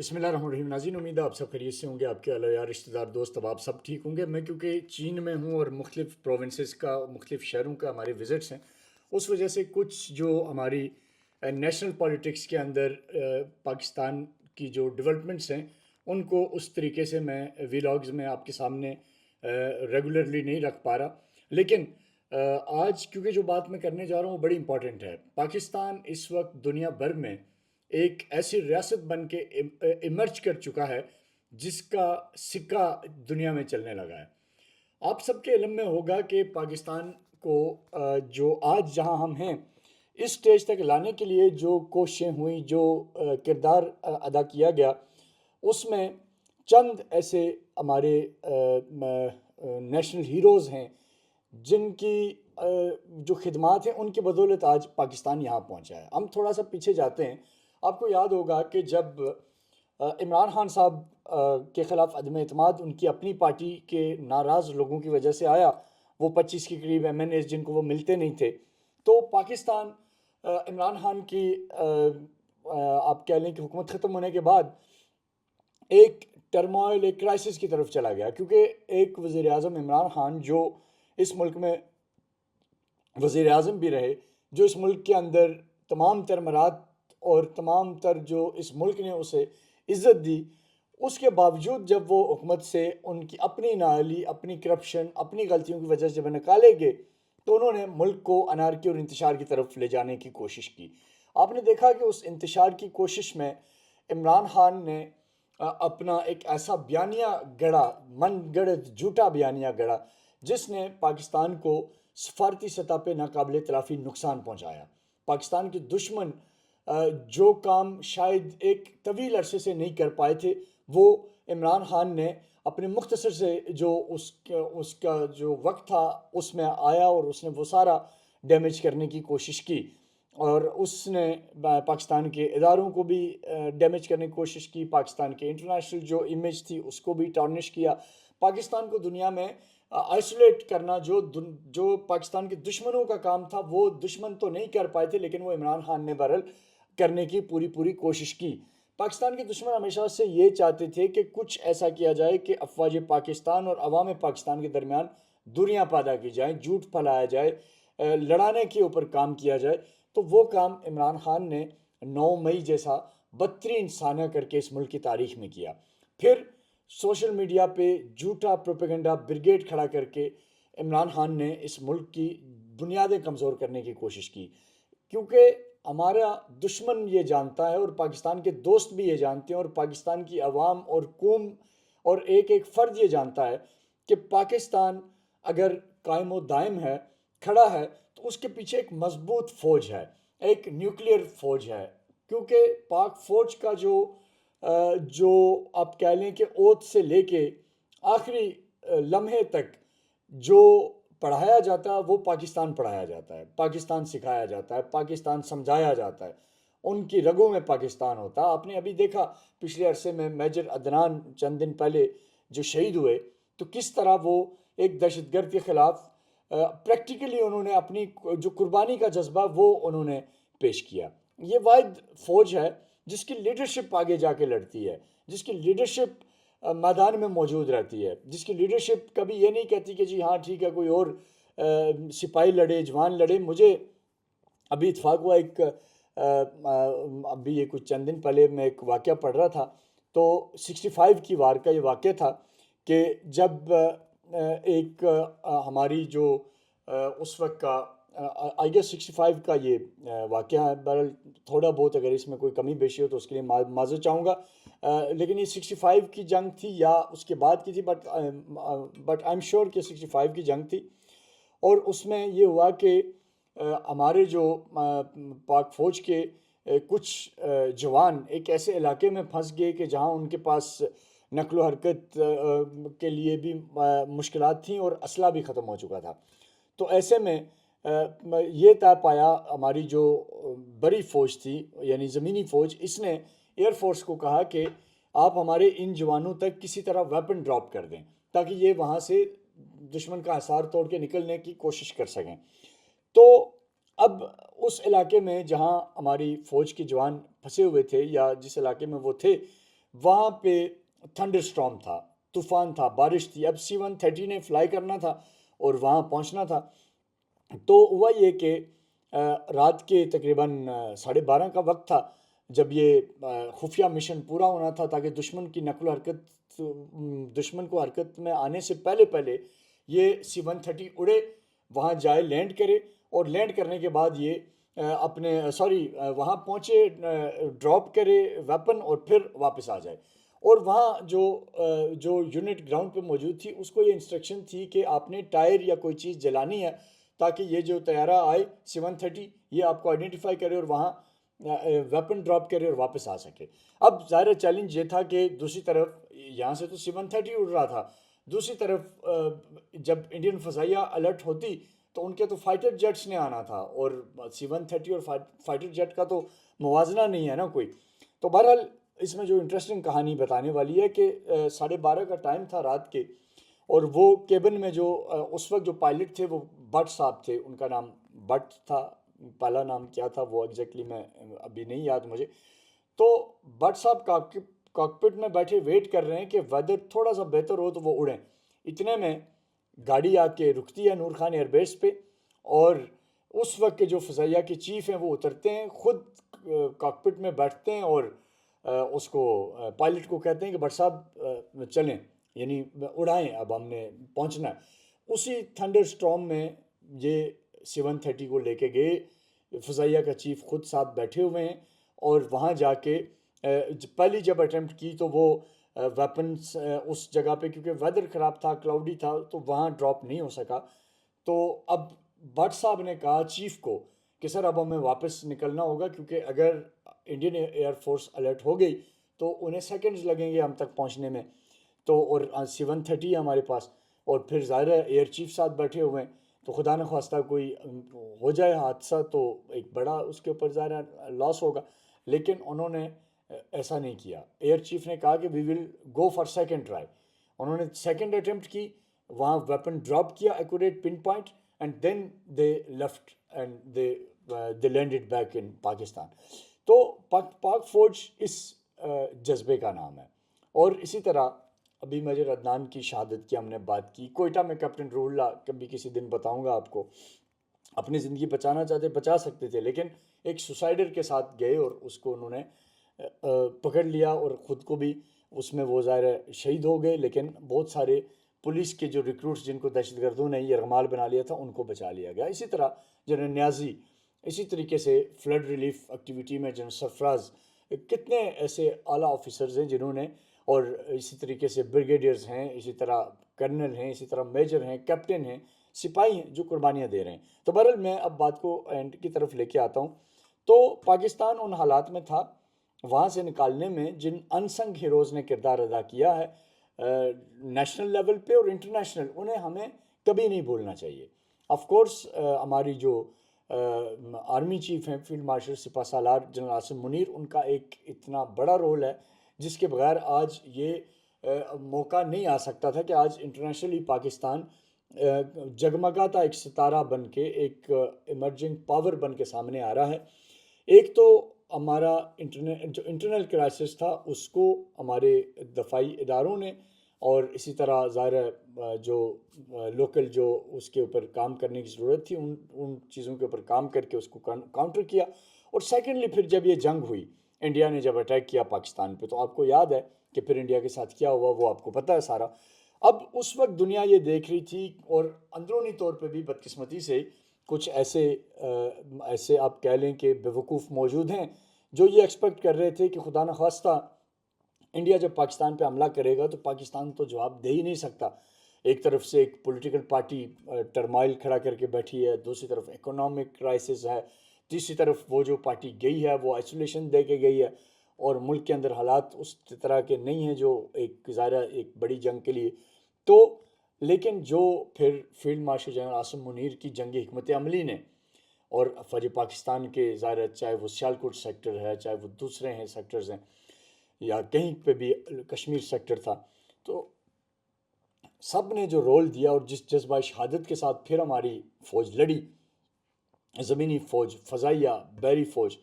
بسم اللہ الرحمن الرحیم ناظرین، امید ہے آپ سب خیریت سے ہوں گے. آپ کے اہل یار، رشتہ دار، دوست اب آپ سب ٹھیک ہوں گے. میں کیونکہ چین میں ہوں اور مختلف پروونسز کا، مختلف شہروں کا ہمارے وزٹس ہیں، اس وجہ سے کچھ جو ہماری نیشنل پالیٹکس کے اندر پاکستان کی جو ڈیولپمنٹس ہیں ان کو اس طریقے سے میں ویلاگز میں آپ کے سامنے ریگولرلی نہیں رکھ پا رہا. لیکن آج کیونکہ جو بات میں کرنے جا رہا ہوں وہ بڑی امپورٹنٹ ہے. پاکستان اس وقت دنیا بھر میں ایک ایسی ریاست بن کے ایمرج کر چکا ہے جس کا سکہ دنیا میں چلنے لگا ہے. آپ سب کے علم میں ہوگا کہ پاکستان کو جو آج جہاں ہم ہیں اس سٹیج تک لانے کے لیے جو کوششیں ہوئیں، جو کردار ادا کیا گیا، اس میں چند ایسے ہمارے نیشنل ہیروز ہیں جن کی جو خدمات ہیں ان کی بدولت آج پاکستان یہاں پہنچا ہے. ہم تھوڑا سا پیچھے جاتے ہیں. آپ کو یاد ہوگا کہ جب عمران خان صاحب کے خلاف عدم اعتماد ان کی اپنی پارٹی کے ناراض لوگوں کی وجہ سے آیا، وہ 25 کے قریب ایم این ایز جن کو وہ ملتے نہیں تھے، تو پاکستان عمران خان کی آپ کہہ لیں کہ حکومت ختم ہونے کے بعد ایک ٹرموائل، ایک کرائسس کی طرف چلا گیا. کیونکہ ایک وزیر اعظم عمران خان جو اس ملک میں وزیر اعظم بھی رہے، جو اس ملک کے اندر تمام تر مراد اور تمام تر جو اس ملک نے اسے عزت دی، اس کے باوجود جب وہ حکومت سے ان کی اپنی نااہلی، اپنی کرپشن، اپنی غلطیوں کی وجہ سے جب نکالے گئے تو انہوں نے ملک کو انارکی اور انتشار کی طرف لے جانے کی کوشش کی. آپ نے دیکھا کہ اس انتشار کی کوشش میں عمران خان نے اپنا ایک ایسا بیانیہ گڑا، من گڑت جھوٹا بیانیہ گڑا، جس نے پاکستان کو سفارتی سطح پہ ناقابل تلافی نقصان پہنچایا. پاکستان کے دشمن جو کام شاید ایک طویل عرصے سے نہیں کر پائے تھے، وہ عمران خان نے اپنے مختصر سے جو اس کا جو وقت تھا اس میں آیا اور اس نے وہ سارا ڈیمیج کرنے کی کوشش کی. اور اس نے پاکستان کے اداروں کو بھی ڈیمیج کرنے کی کوشش کی، پاکستان کے انٹرنیشنل جو امیج تھی اس کو بھی ٹارنش کیا. پاکستان کو دنیا میں آئسولیٹ کرنا جو پاکستان کے دشمنوں کا کام تھا، وہ دشمن تو نہیں کر پائے تھے لیکن وہ عمران خان نے بہرحال کرنے کی پوری کوشش کی. پاکستان کے دشمن ہمیشہ سے یہ چاہتے تھے کہ کچھ ایسا کیا جائے کہ افواج پاکستان اور عوام پاکستان کے درمیان دوریاں پیدا کی جائیں، جھوٹ پھیلایا جائے، لڑانے کے اوپر کام کیا جائے. تو وہ کام عمران خان نے 9 مئی جیسا بدترین سانحہ کر کے اس ملک کی تاریخ میں کیا. پھر سوشل میڈیا پہ جھوٹا پروپیگنڈا بریگیڈ کھڑا کر کے عمران خان نے اس ملک کی بنیادیں کمزور کرنے کی کوشش کی. کیونکہ ہمارا دشمن یہ جانتا ہے اور پاکستان کے دوست بھی یہ جانتے ہیں اور پاکستان کی عوام اور قوم اور ایک ایک فرد یہ جانتا ہے کہ پاکستان اگر قائم و دائم ہے، کھڑا ہے، تو اس کے پیچھے ایک مضبوط فوج ہے، ایک نیوکلیئر فوج ہے. کیونکہ پاک فوج کا جو آپ کہہ لیں کہ اوت سے لے کے آخری لمحے تک جو پڑھایا جاتا ہے وہ پاکستان پڑھایا جاتا ہے، پاکستان سکھایا جاتا ہے، پاکستان سمجھایا جاتا ہے، ان کی رگوں میں پاکستان ہوتا ہے. آپ نے ابھی دیکھا پچھلے عرصے میں میجر عدنان چند دن پہلے جو شہید ہوئے، تو کس طرح وہ ایک دہشت گرد کے خلاف پریکٹیکلی انہوں نے اپنی جو قربانی کا جذبہ وہ انہوں نے پیش کیا. یہ واحد فوج ہے جس کی لیڈرشپ آگے جا کے لڑتی ہے، جس کی لیڈرشپ میدان میں موجود رہتی ہے، جس کی لیڈرشپ کبھی یہ نہیں کہتی کہ جی ہاں ٹھیک ہے کوئی اور سپاہی لڑے، جوان لڑے. مجھے ابھی اتفاق ہوا ابھی یہ کچھ چند دن پہلے میں ایک واقعہ پڑھ رہا تھا، تو 65 کی وار کا یہ واقعہ تھا کہ جب ایک ہماری جو اس وقت کا آئی گیس 65 کا یہ واقعہ ہے. بہرحال تھوڑا بہت اگر اس میں کوئی کمی بیشی ہو تو اس کے لیے معذرت چاہوں گا. لیکن یہ 65 کی جنگ تھی یا اس کے بعد کی تھی، بٹ آئی ایم شیور کہ 65 کی جنگ تھی. اور اس میں یہ ہوا کہ ہمارے جو پاک فوج کے کچھ جوان ایک ایسے علاقے میں پھنس گئے کہ جہاں ان کے پاس نقل و حرکت کے لیے بھی مشکلات تھیں اور اسلحہ بھی ختم ہو چکا تھا. تو ایسے میں یہ طے پایا، ہماری جو بڑی فوج تھی یعنی زمینی فوج، اس نے ایئر فورس کو کہا کہ آپ ہمارے ان جوانوں تک کسی طرح ویپن ڈراپ کر دیں تاکہ یہ وہاں سے دشمن کا حصار توڑ کے نکلنے کی کوشش کر سکیں. تو اب اس علاقے میں جہاں ہماری فوج کے جوان پھنسے ہوئے تھے یا جس علاقے میں وہ تھے، وہاں پہ تھنڈر اسٹارم تھا، طوفان تھا، بارش تھی. اب C-130 نے فلائی کرنا تھا اور وہاں پہنچنا تھا. تو ہوا یہ کہ رات کے تقریباً 12:30 کا وقت تھا جب یہ خفیہ مشن پورا ہونا تھا، تاکہ دشمن کی نقل و حرکت، دشمن کو حرکت میں آنے سے پہلے پہلے یہ C-130 اڑے، وہاں جائے، لینڈ کرے، اور لینڈ کرنے کے بعد یہ وہاں پہنچے، ڈراپ کرے ویپن اور پھر واپس آ جائے. اور وہاں جو یونٹ گراؤنڈ پہ موجود تھی اس کو یہ انسٹرکشن تھی کہ آپ نے ٹائر یا کوئی چیز جلانی ہے تاکہ یہ جو طیارہ آئے C-130 یہ آپ کو آئیڈینٹیفائی کرے اور وہاں ویپن ڈراپ کرے اور واپس آ سکے. اب ظاہر چیلنج یہ تھا کہ دوسری طرف یہاں سے تو C-130 اڑ رہا تھا، دوسری طرف جب انڈین فضائیہ الرٹ ہوتی تو ان کے تو فائٹر جیٹس نے آنا تھا، اور C-130 اور فائٹر جیٹ کا تو موازنہ نہیں ہے نا کوئی. تو بہرحال اس میں جو انٹرسٹنگ کہانی بتانے والی ہے کہ 12:30 کا ٹائم تھا رات کے، اور وہ کیبن میں جو اس وقت جو پائلٹ تھے وہ بٹ صاحب تھے، ان کا نام بٹ تھا، پہلا نام کیا تھا وہ ایگزیکٹلی میں ابھی نہیں یاد مجھے. تو بٹ صاحب کاکپٹ میں بیٹھے ویٹ کر رہے ہیں کہ ویدر تھوڑا سا بہتر ہو تو وہ اڑیں. اتنے میں گاڑی آ کے رکتی ہے نور خان ایئر بیس پہ، اور اس وقت کے جو فضائیہ کے چیف ہیں وہ اترتے ہیں، خود کاکپٹ میں بیٹھتے ہیں اور اس کو پائلٹ کو کہتے ہیں کہ بٹ صاحب چلیں، یعنی اڑائیں، اب ہم نے پہنچنا ہے. اسی تھنڈر اسٹارم میں یہ C-130 کو لے کے گئے، فضائیہ کا چیف خود ساتھ بیٹھے ہوئے ہیں، اور وہاں جا کے پہلی جب اٹیمپٹ کی تو وہ ویپنس اس جگہ پہ، کیونکہ ویدر خراب تھا، کلاؤڈی تھا، تو وہاں ڈراپ نہیں ہو سکا. تو اب بٹ صاحب نے کہا چیف کو کہ سر اب ہمیں واپس نکلنا ہوگا، کیونکہ اگر انڈین ایئر فورس الرٹ ہو گئی تو انہیں سیکنڈز لگیں گے ہم تک پہنچنے میں. تو اور C-130 ہے ہمارے پاس، اور پھر ظاہر ہے ایئر چیف ساتھ بیٹھے ہوئے ہیں، تو خدا نخواستہ کوئی ہو جائے حادثہ تو ایک بڑا اس کے اوپر ظاہر ہے لاس ہوگا. لیکن انہوں نے ایسا نہیں کیا. ایئر چیف نے کہا کہ we will go for second try. انہوں نے سیکنڈ اٹیمپٹ کی، وہاں ویپن ڈراپ کیا accurate pinpoint, and then they left and they landed back in Pakistan. تو پاک فوج اس جذبے کا نام ہے. اور اسی طرح ابھی میجر عدنان کی شہادت کی ہم نے بات کی، کوئٹہ میں کیپٹن روح اللہ، کبھی کسی دن بتاؤں گا آپ کو، اپنی زندگی بچانا چاہتے بچا سکتے تھے، لیکن ایک سوسائڈر کے ساتھ گئے اور اس کو انہوں نے پکڑ لیا، اور خود کو بھی اس میں وہ ظاہر شہید ہو گئے. لیکن بہت سارے پولیس کے جو ریکروٹس جن کو دہشت گردوں نے یرغمال بنا لیا تھا ان کو بچا لیا گیا. اسی طرح جنرل نیازی، اسی طریقے سے فلڈ ریلیف ایکٹیویٹی میں جنرل سرفراز، کتنے ایسے اعلیٰ آفیسرز ہیں جنہوں نے، اور اسی طریقے سے بریگیڈیئرز ہیں، اسی طرح کرنل ہیں، اسی طرح میجر ہیں، کیپٹن ہیں، سپاہی ہیں جو قربانیاں دے رہے ہیں. تو بہرحال میں اب بات کو اینڈ کی طرف لے کے آتا ہوں. تو پاکستان ان حالات میں تھا، وہاں سے نکالنے میں جن انسنگ ہیروز نے کردار ادا کیا ہے نیشنل لیول پہ اور انٹرنیشنل، انہیں ہمیں کبھی نہیں بھولنا چاہیے. آف کورس ہماری جو آرمی چیف ہیں فیلڈ مارشل سپہ سالار جنرل عاصم منیر، ان کا ایک اتنا بڑا رول ہے جس کے بغیر آج یہ موقع نہیں آ سکتا تھا کہ آج انٹرنیشنلی پاکستان جگمگاتا ایک ستارہ بن کے، ایک ایمرجنگ پاور بن کے سامنے آ رہا ہے. ایک تو ہمارا جو انٹرنل کرائسس تھا اس کو ہمارے دفاعی اداروں نے، اور اسی طرح ظاہر جو لوکل جو اس کے اوپر کام کرنے کی ضرورت تھی ان چیزوں کے اوپر کام کر کے اس کو کاؤنٹر کیا. اور سیکنڈلی پھر جب یہ جنگ ہوئی، انڈیا نے جب اٹیک کیا پاکستان پہ، تو آپ کو یاد ہے کہ پھر انڈیا کے ساتھ کیا ہوا، وہ آپ کو پتہ ہے سارا. اب اس وقت دنیا یہ دیکھ رہی تھی، اور اندرونی طور پہ بھی بدقسمتی سے کچھ ایسے آپ کہہ لیں کہ بیوقوف موجود ہیں جو یہ ایکسپیکٹ کر رہے تھے کہ خدا نخواستہ انڈیا جب پاکستان پہ حملہ کرے گا تو پاکستان تو جواب دے ہی نہیں سکتا. ایک طرف سے ایک پولیٹیکل پارٹی ٹرمائل کھڑا کر کے بیٹھی ہے، دوسری طرف اکنامک کرائسس ہے، تیسری طرف وہ جو پارٹی گئی ہے وہ آئسولیشن دے کے گئی ہے، اور ملک کے اندر حالات اس طرح کے نہیں ہیں جو ایک ظاہرہ ایک بڑی جنگ کے لیے. تو لیکن جو پھر field marshal general Asim Munir کی جنگی حکمت عملی نے، اور فوج پاکستان کے ظاہر چاہے وہ سیالکوٹ سیکٹر ہے، چاہے وہ دوسرے ہیں سیکٹرز ہیں، یا کہیں پہ بھی کشمیر سیکٹر تھا، تو سب نے جو رول دیا اور جس جذبہ شہادت کے ساتھ پھر ہماری فوج لڑی، زمینی فوج، فضائیہ، بحری فوج،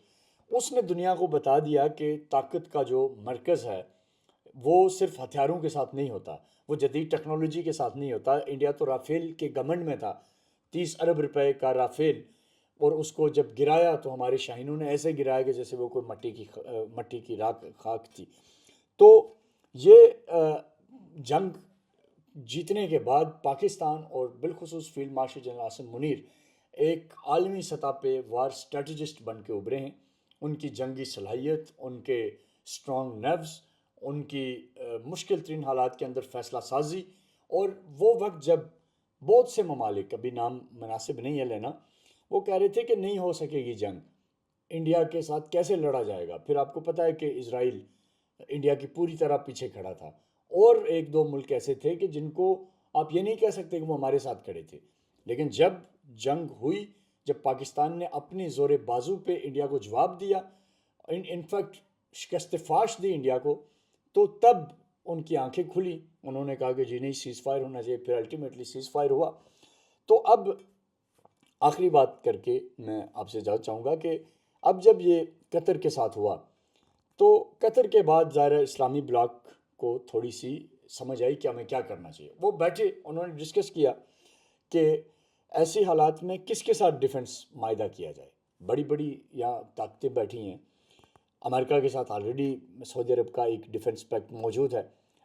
اس نے دنیا کو بتا دیا کہ طاقت کا جو مرکز ہے وہ صرف ہتھیاروں کے ساتھ نہیں ہوتا، وہ جدید ٹیکنالوجی کے ساتھ نہیں ہوتا. انڈیا تو رافیل کے گمنڈ میں تھا، 30 ارب روپے کا رافیل، اور اس کو جب گرایا تو ہمارے شاہینوں نے ایسے گرایا کہ جیسے وہ کوئی مٹی کی خاک تھی. تو یہ جنگ جیتنے کے بعد پاکستان اور بالخصوص field marshal general Asim Munir ایک عالمی سطح پہ وار اسٹریٹجسٹ بن کے ابھرے ہیں. ان کی جنگی صلاحیت، ان کے اسٹرانگ نروز، ان کی مشکل ترین حالات کے اندر فیصلہ سازی، اور وہ وقت جب بہت سے ممالک، ابھی نام مناسب نہیں ہے لینا، وہ کہہ رہے تھے کہ نہیں ہو سکے گی جنگ، انڈیا کے ساتھ کیسے لڑا جائے گا. پھر آپ کو پتہ ہے کہ اسرائیل انڈیا کی پوری طرح پیچھے کھڑا تھا، اور ایک دو ملک ایسے تھے کہ جن کو آپ یہ نہیں کہہ سکتے کہ وہ ہمارے ساتھ کھڑے تھے. لیکن جب جنگ ہوئی، جب پاکستان نے اپنی زور بازو پہ انڈیا کو جواب دیا، انفیکٹ شکست فاش دی انڈیا کو، تو تب ان کی آنکھیں کھلی. انہوں نے کہا کہ جی نہیں، سیز فائر ہونا چاہیے. پھر الٹیمیٹلی سیز فائر ہوا. تو اب آخری بات کر کے میں آپ سے اجازت چاہوں گا کہ اب جب یہ قطر کے ساتھ ہوا تو قطر کے بعد ظاہر اسلامی بلاک کو تھوڑی سی سمجھ آئی کہ ہمیں کیا کرنا چاہیے. وہ بیٹھے، انہوں نے ڈسکس کیا کہ ایسی حالات میں کس کے ساتھ ڈیفنس معاہدہ کیا جائے. بڑی بڑی یہاں طاقتیں بیٹھی ہیں. امریکہ کے ساتھ آلریڈی سعودی عرب کا ایک ڈیفنس پیکٹ موجود ہے،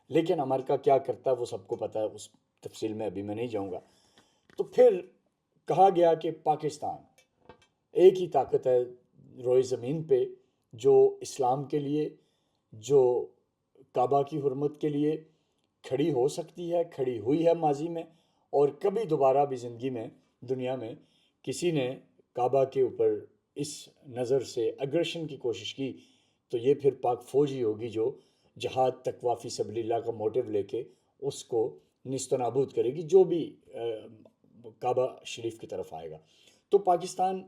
لیکن امریکہ کیا کرتا ہے وہ سب کو پتہ ہے، اس تفصیل میں ابھی میں نہیں جاؤں گا. تو پھر کہا گیا کہ پاکستان ایک ہی طاقت ہے روئے زمین پہ جو اسلام کے لیے، جو کعبہ کی حرمت کے لیے کھڑی ہو سکتی ہے، کھڑی ہوئی ہے ماضی میں، اور کبھی دوبارہ بھی زندگی میں دنیا میں کسی نے کعبہ کے اوپر اس نظر سے اگریشن کی کوشش کی تو یہ پھر پاک فوج ہی ہوگی جو جہاد تقویٰ فی سبیل اللہ کا موٹیو لے کے اس کو نیست و نابود کرے گی، جو بھی کعبہ شریف کی طرف آئے گا. تو پاکستان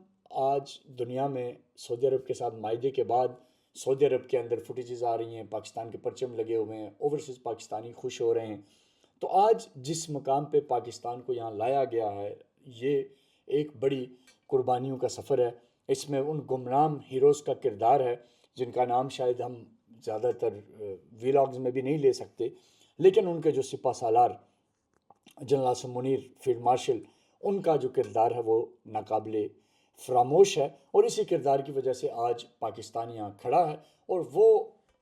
آج دنیا میں سعودی عرب کے ساتھ معاہدے کے بعد، سعودی عرب کے اندر فوٹیجز آ رہی ہیں، پاکستان کے پرچم لگے ہوئے ہیں، اوورسیز پاکستانی خوش ہو رہے ہیں. تو آج جس مقام پہ پاکستان کو یہاں لایا گیا ہے، یہ ایک بڑی قربانیوں کا سفر ہے. اس میں ان گمنام ہیروز کا کردار ہے جن کا نام شاید ہم زیادہ تر ویلاگز میں بھی نہیں لے سکتے، لیکن ان کے جو سپہ سالار general Asim Munir field marshal, ان کا جو کردار ہے وہ ناقابل فراموش ہے. اور اسی کردار کی وجہ سے آج پاکستان یہاں کھڑا ہے. اور وہ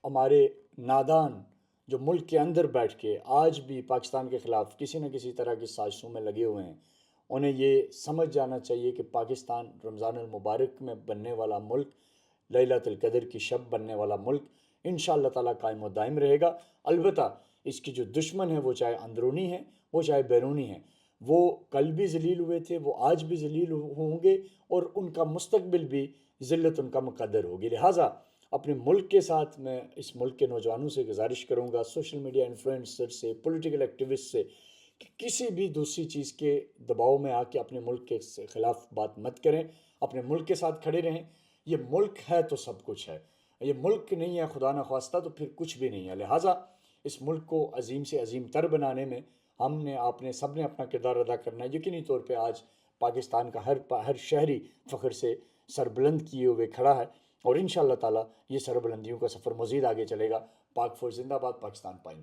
ہمارے نادان جو ملک کے اندر بیٹھ کے آج بھی پاکستان کے خلاف کسی نہ کسی طرح کی سازشوں میں لگے ہوئے ہیں، انہیں یہ سمجھ جانا چاہیے کہ پاکستان رمضان المبارک میں بننے والا ملک، لیلۃ القدر کی شب بننے والا ملک انشاءاللہ تعالیٰ قائم و دائم رہے گا. البتہ اس کی جو دشمن ہے وہ چاہے اندرونی ہے، وہ چاہے بیرونی ہے، وہ کل بھی ذلیل ہوئے تھے، وہ آج بھی ذلیل ہوں گے، اور ان کا مستقبل بھی ذلت ان کا مقدر ہوگی. لہٰذا اپنے ملک کے ساتھ میں اس ملک کے نوجوانوں سے گزارش کروں گا، سوشل میڈیا انفلوئنسر سے، پولیٹیکل ایکٹیوسٹ سے، کہ کسی بھی دوسری چیز کے دباؤ میں آ کے اپنے ملک کے خلاف بات مت کریں، اپنے ملک کے ساتھ کھڑے رہیں. یہ ملک ہے تو سب کچھ ہے، یہ ملک نہیں ہے خدا نخواستہ تو پھر کچھ بھی نہیں ہے. لہٰذا اس ملک کو عظیم سے عظیم تر بنانے میں ہم نے، آپ نے، سب نے اپنا کردار ادا کرنا ہے. یقینی طور پہ آج پاکستان کا ہر شہری فخر سے سر بلند کیے ہوئے کھڑا ہے، اور انشاءاللہ تعالیٰ یہ سربلندیوں کا سفر مزید آگے چلے گا. پاک فوج زندہ باد، پاکستان پائندہ.